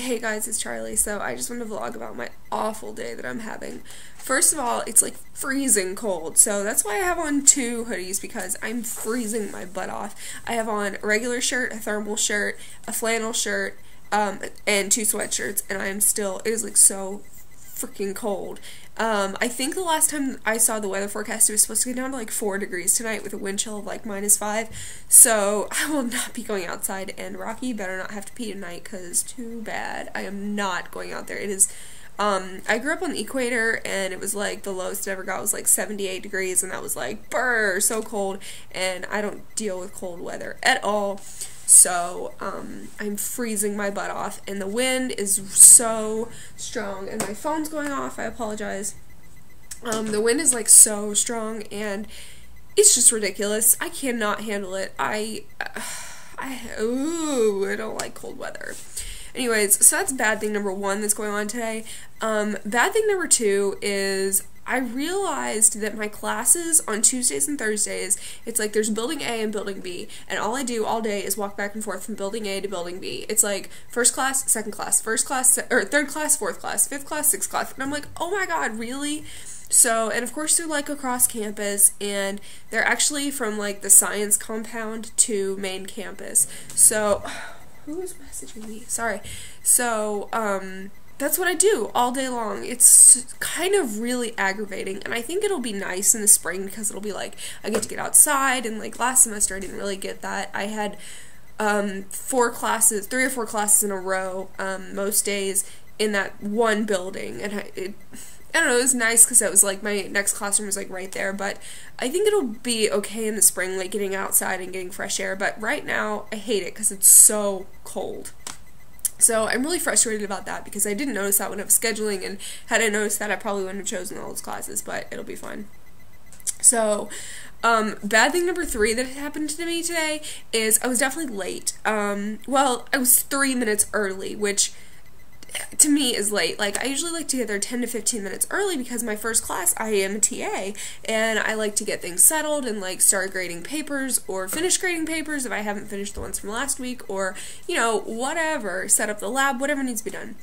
Hey guys, it's Charlie. So I just want to vlog about my awful day that I'm having. First of all, it's like freezing cold, so that's why I have on two hoodies, because I'm freezing my butt off. I have on a regular shirt, a thermal shirt, a flannel shirt, and two sweatshirts, and it is like so freaking cold. I think the last time I saw the weather forecast, it was supposed to get down to like 4 degrees tonight with a wind chill of like -5, so I will not be going outside, and Rocky better not have to pee tonight, because too bad. I am not going out there. It is, I grew up on the equator, and it was like the lowest it ever got was like 78 degrees, and that was like, brr, so cold, and I don't deal with cold weather at all. So, I'm freezing my butt off, and the wind is so strong, and my phone's going off, I apologize. The wind is, like, so strong, and it's just ridiculous. I cannot handle it. I don't like cold weather. Anyways, so that's bad thing number one that's going on today. Bad thing number two is I realized that my classes on Tuesdays and Thursdays, it's like there's building A and building B, and all I do all day is walk back and forth from building A to building B. It's like first class, second class, first class, or third class, fourth class, fifth class, sixth class, and I'm like, oh my god, really? So, and of course they're like across campus, and they're actually from like the science compound to main campus. So, who is messaging me? Sorry. So, that's what I do all day long. It's kind of really aggravating, and I think it'll be nice in the spring because it'll be like I get to get outside, and like last semester I didn't really get that. I had 3 or 4 classes in a row most days in that one building, and I don't know, it was nice because it was like my next classroom was like right there, but I think it'll be okay in the spring, like getting outside and getting fresh air, but right now I hate it because it's so cold. So I'm really frustrated about that because I didn't notice that when I was scheduling, and had I noticed that I probably wouldn't have chosen all those classes, but it'll be fine. So, bad thing number 3 that happened to me today is I was definitely late. Well, I was 3 minutes early, which to me is late. Like, I usually like to get there 10 to 15 minutes early because my first class, I am a TA, and I like to get things settled and like start grading papers or finish grading papers if I haven't finished the ones from last week, or, you know, whatever, set up the lab, whatever needs to be done.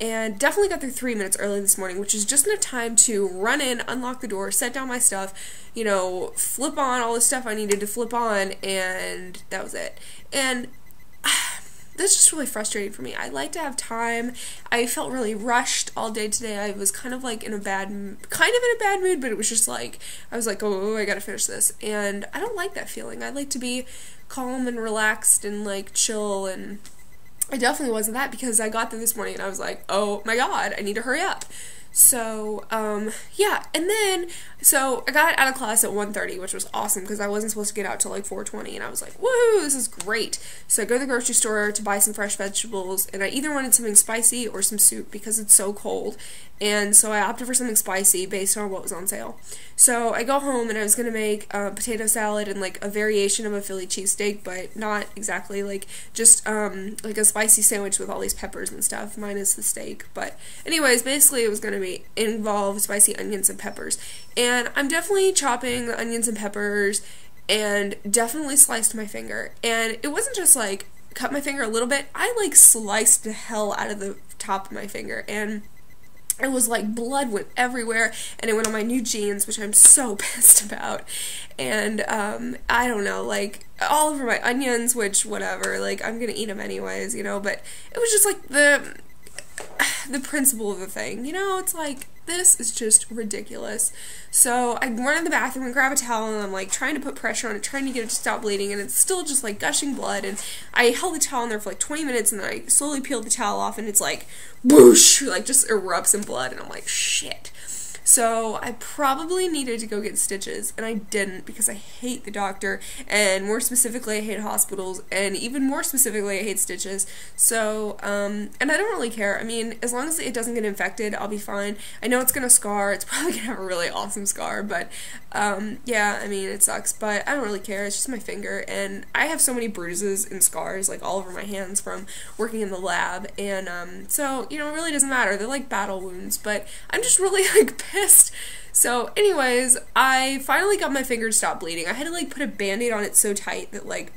And definitely got there 3 minutes early this morning, which is just enough time to run in, unlock the door, set down my stuff, you know, flip on all the stuff I needed to flip on, and that was it. And that's just really frustrating for me. I like to have time. I felt really rushed all day today. I was kind of in a bad mood, but it was just like, I was like, oh, I gotta finish this. And I don't like that feeling. I like to be calm and relaxed and like chill, and I definitely wasn't that because I got there this morning and I was like, oh my god, I need to hurry up. So, yeah, and then, so I got out of class at 1:30, which was awesome, because I wasn't supposed to get out till like 4:20, and I was like, woohoo, this is great. So I go to the grocery store to buy some fresh vegetables, and I either wanted something spicy or some soup, because it's so cold, and so I opted for something spicy based on what was on sale. So I go home, and I was going to make potato salad and like a variation of a Philly cheesesteak, but not exactly, like, just, like a spicy sandwich with all these peppers and stuff, minus the steak. But anyways, basically it was going to involve spicy onions and peppers, and I'm definitely chopping the onions and peppers, and definitely sliced my finger, and it wasn't just like cut my finger a little bit, I like sliced the hell out of the top of my finger, and it was like blood went everywhere, and it went on my new jeans, which I'm so pissed about, and I don't know, like all over my onions, which whatever, like I'm gonna eat them anyways, you know, but it was just like the principle of the thing, you know, it's like, this is just ridiculous. So I run in the bathroom and grab a towel, and I'm like trying to put pressure on it, trying to get it to stop bleeding, and it's still just like gushing blood, and I held the towel in there for like 20 minutes, and then I slowly peeled the towel off, and it's like whoosh, like just erupts in blood, and I'm like, shit. So I probably needed to go get stitches, and I didn't because I hate the doctor, and more specifically I hate hospitals, and even more specifically I hate stitches. So, and I don't really care. I mean, as long as it doesn't get infected, I'll be fine. I know it's gonna scar, it's probably gonna have a really awesome scar, but, yeah, I mean, it sucks, but I don't really care. It's just my finger, and I have so many bruises and scars, like, all over my hands from working in the lab, and, so, you know, it really doesn't matter. They're like battle wounds, but I'm just really, like, pissed. So anyways, I finally got my finger to stop bleeding. I had to like put a band-aid on it so tight that like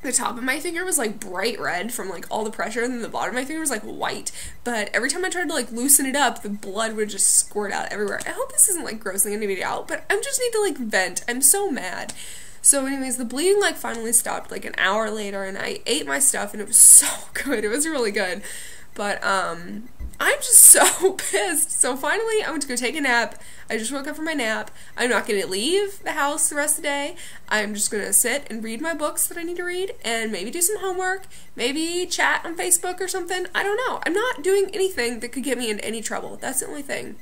the top of my finger was like bright red from like all the pressure, and then the bottom of my finger was like white. But every time I tried to like loosen it up, the blood would just squirt out everywhere. I hope this isn't like grossing anybody out, but I just need to like vent. I'm so mad. So anyways, the bleeding like finally stopped like an hour later, and I ate my stuff and it was so good. It was really good. But I'm just so pissed. So finally I went to go take a nap. I just woke up from my nap. I'm not going to leave the house the rest of the day. I'm just going to sit and read my books that I need to read and maybe do some homework, maybe chat on Facebook or something. I don't know. I'm not doing anything that could get me into any trouble. That's the only thing.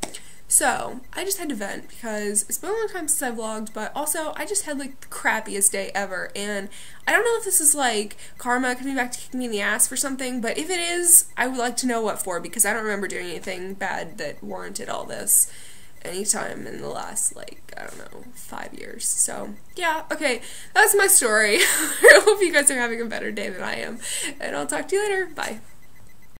So, I just had to vent because it's been a long time since I vlogged, but also I just had like the crappiest day ever, and I don't know if this is like karma coming back to kick me in the ass for something, but if it is, I would like to know what for, because I don't remember doing anything bad that warranted all this anytime in the last, like, I don't know, 5 years. So, yeah, okay, that's my story. I hope you guys are having a better day than I am, and I'll talk to you later. Bye.